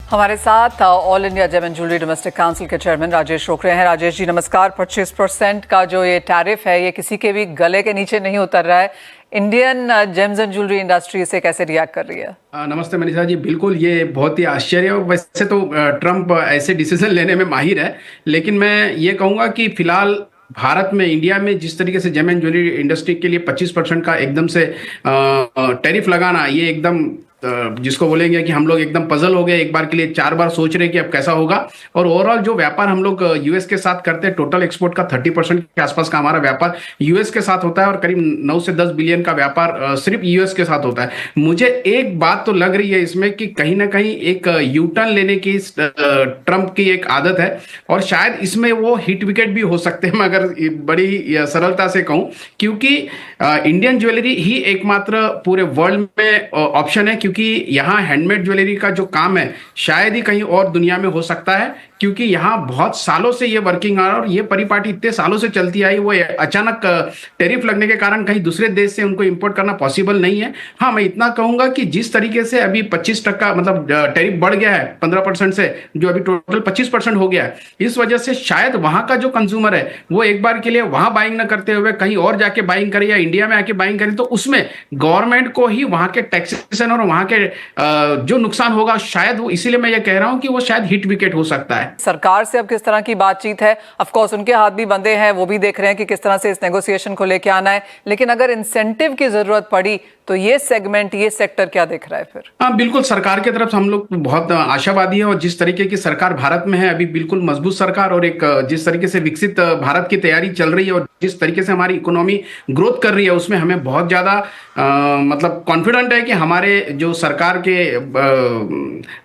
हमारे साथ all India gem and jewellery domestic council के चेयरमैन राजेश रोकरे हैं। राजेश जी नमस्कार। 25% का जो ये टैरिफ है ये किसी के भी गले के नीचे नहीं उतर रहा है। Indian James and jewellery industry इसे कैसे रिएक्ट कर रही है? नमस्ते मनीषा जी, बिल्कुल ये बहुत ही आश्चर्य। वैसे तो ट्रंप ऐसे डिसीजन लेने में माहिर है, लेकिन मैं ये कहूँगा कि फिलहाल भारत में, इंडिया में जिस तरीके से जेम एंड ज्वेलरी इंडस्ट्री के लिए 25% का एकदम से टैरिफ लगाना, ये एकदम जिसको बोलेंगे कि हम लोग एकदम पजल हो गए। एक बार के लिए 4 बार सोच रहे कि अब कैसा होगा। और ओवरऑल जो व्यापार हम लोग यूएस के साथ करते हैं, टोटल एक्सपोर्ट का 30% के आसपास का हमारा व्यापार यूएस के साथ होता है और करीब 9 से 10 बिलियन का व्यापार सिर्फ यूएस के साथ होता है। मुझे एक बात तो लग रही है इसमें कि कहीं ना कहीं एक यू टर्न लेने की ट्रंप की एक आदत है और शायद इसमें वो हिट विकेट भी हो सकते हैं, मगर बड़ी सरलता से कहूं, क्योंकि इंडियन ज्वेलरी ही एकमात्र पूरे वर्ल्ड में ऑप्शन है, क्योंकि यहाँ हैंडमेड ज्वेलरी का जो काम है शायद ही कहीं और दुनिया में हो सकता है, क्योंकि यहाँ बहुत सालों से ये वर्किंग आ रहा है और ये परिपाटी इतने सालों से चलती आई। वो अचानक टैरिफ लगने के कारण कहीं दूसरे देश से उनको इंपोर्ट करना पॉसिबल नहीं है। हाँ, मैं इतना कहूंगा कि जिस तरीके से अभी 25% मतलब टैरिफ बढ़ गया है 15% से, जो अभी टोटल 25% हो गया है, इस वजह से शायद वहां का जो कंज्यूमर है वो एक बार के लिए वहां बाइंग ना करते हुए कहीं और जाके बाइंग करे या इंडिया में आके बाइंग करे, तो उसमें गवर्नमेंट को ही वहां के टैक्सेशन और वहां के जो नुकसान होगा शायद वो, इसीलिए मैं ये कह रहा हूं कि वो शायद हिट विकेट हो सकता है। सरकार से अब किस तरह की बातचीत है? ऑफ कोर्स उनके हाथ भी बंधे हैं, वो भी देख रहे हैं कि किस तरह से इस नेगोशिएशन को लेके आना है, लेकिन अगर इंसेंटिव की जरूरत पड़ी तो ये सेगमेंट, ये सेक्टर क्या दिख रहा है फिर? हाँ, बिल्कुल सरकार की तरफ से हम लोग बहुत आशावादी है और जिस तरीके की सरकार भारत में है अभी, बिल्कुल मजबूत सरकार, और एक जिस तरीके से विकसित भारत की तैयारी चल रही है और जिस तरीके से हमारी इकोनॉमी ग्रोथ कर रही है, उसमें हमें बहुत ज्यादा मतलब कॉन्फिडेंट है कि हमारे जो सरकार के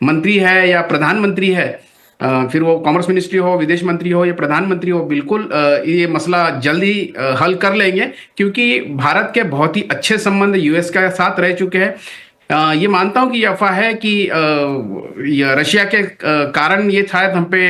मंत्री है या प्रधानमंत्री है, फिर वो कॉमर्स मिनिस्ट्री हो, विदेश मंत्री हो या प्रधानमंत्री हो, बिल्कुल ये मसला जल्दी हल कर लेंगे, क्योंकि भारत के बहुत ही अच्छे संबंध यूएस के साथ रह चुके हैं। ये मानता हूं कि ये अफवाह है कि रशिया के कारण ये शायद हम पे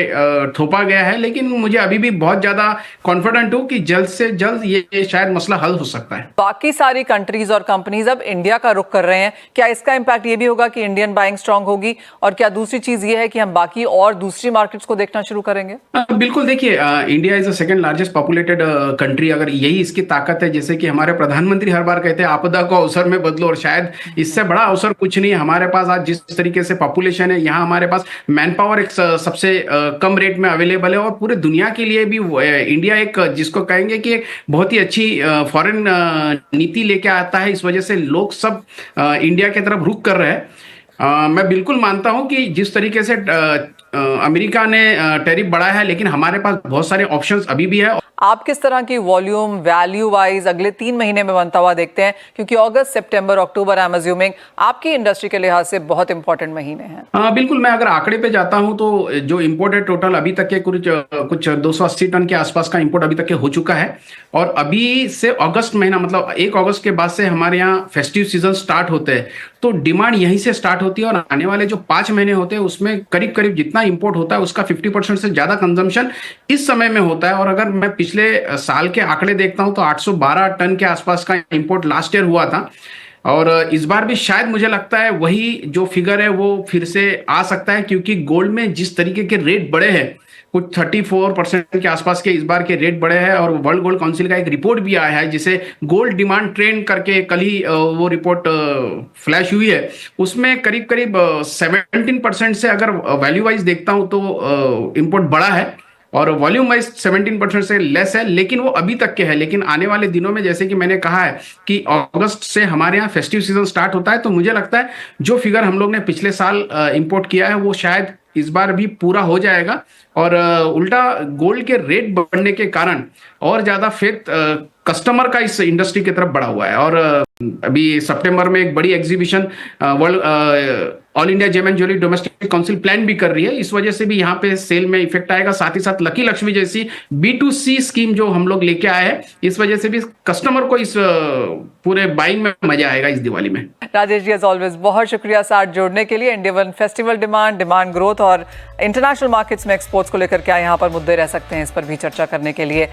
थोपा गया है, लेकिन मुझे अभी भी बहुत ज्यादा कॉन्फिडेंट हूं कि जल्द से जल्द ये शायद मसला हल हो सकता है। बाकी सारी कंट्रीज और कंपनीज अब इंडिया का रुख कर रहे हैं, क्या इसका इम्पैक्ट ये भी होगा कि इंडियन बाइंग स्ट्रांग होगी? और क्या दूसरी चीज ये है कि हम बाकी और दूसरी मार्केट्स को देखना शुरू करेंगे? बिल्कुल, देखिए, India is the second largest populated country. अगर यही इसकी ताकत है, जैसे कि हमारे प्रधानमंत्री हर बार कहते हैं आपदा को अवसर में बदलो, और शायद इससे बड़ा अवसर कुछ नहीं है। हमारे पास आज जिस तरीके से पॉपुलेशन है, यहाँ हमारे पास मैन पावर एक सबसे कम रेट में अवेलेबल है, और पूरे दुनिया के लिए भी इंडिया एक, जिसको कहेंगे कि एक बहुत ही अच्छी फॉरेन नीति लेके आता है। इस वजह से लोग सब इंडिया की तरफ रुख कर रहे हैं। मैं बिल्कुल मानता हूं कि जिस तरीके से अमेरिका ने टैरिफ बढ़ाया है, लेकिन हमारे पास बहुत सारे ऑप्शंस अभी भी है। आप किस तरह की वॉल्यूम वैल्यू वाइज अगले 3 महीने में बनता हुआ देखते हैं? क्योंकि अगस्त, सितंबर, अक्टूबर आई एम अज्यूमिंग आपकी इंडस्ट्री के लिहाज से बहुत इंपॉर्टेंट महीने हैं। बिल्कुल, मैं अगर आंकड़े पे जाता हूं तो जो इंपोर्ट है टोटल अभी तक के कुछ 280 टन के आसपास का इंपोर्ट अभी तक के हो चुका है। और अभी से अगस्त महीना, मतलब 1 अगस्त के बाद से हमारे यहाँ फेस्टिव सीजन स्टार्ट होते हैं, तो डिमांड यहीं से स्टार्ट होती है। और आने वाले जो 5 महीने होते हैं उसमें करीब करीब जितना इंपोर्ट होता है उसका 50% से ज्यादा कंजम्पशन इस समय में होता है। और अगर मैं पिछले साल के आंकड़े देखता हूं तो 812 टन के आसपास का इंपोर्ट लास्ट ईयर हुआ था, और इस बार भी शायद मुझे लगता है वही जो फिगर है वो फिर से आ सकता है, क्योंकि गोल्ड में जिस तरीके के रेट बढ़े हैं, कुछ 34% के आसपास के इस बार के रेट बढ़े हैं। और वर्ल्ड गोल्ड काउंसिल का एक रिपोर्ट भी आया है, जिसे गोल्ड डिमांड ट्रेंड करके कल ही वो रिपोर्ट फ्लैश हुई है। उसमें करीब करीब 17% से अगर वैल्यू वाइज देखता हूं तो इंपोर्ट बढ़ा है, और वॉल्यूम वाइज 17% से लेस है, लेकिन वो अभी तक के है। लेकिन आने वाले दिनों में, जैसे कि मैंने कहा है कि अगस्त से हमारे यहाँ फेस्टिव सीजन स्टार्ट होता है, तो मुझे लगता है जो फिगर हम लोग ने पिछले साल इंपोर्ट किया है वो शायद इस बार भी पूरा हो जाएगा। और उल्टा गोल्ड के रेट बढ़ने के कारण और ज्यादा फेथ कस्टमर का इस इंडस्ट्री की तरफ बढ़ा हुआ है। और अभी सितंबर में एक बड़ी exhibition world all India gem and jewellery domestic council plan भी कर रही है। इस वजह से भी यहाँ पे सेल में इफेक्ट आएगा। साथ ही साथ लकी लक्ष्मी जैसी B2C स्कीम जो हम लोग लेके आए हैं, इस वजह से भी कस्टमर को इस पूरे बाइंग में मजा आएगा इस दिवाली में। राजेश जी एज ऑलवेज बहुत शुक्रिया साथ जोड़ने के लिए। इंडिया फेस्टिवल डिमांड ग्रोथ और इंटरनेशनल मार्केट्स में एक्सपोर्ट्स को लेकर क्या यहाँ पर मुद्दे रह सकते हैं, इस पर भी चर्चा करने के लिए।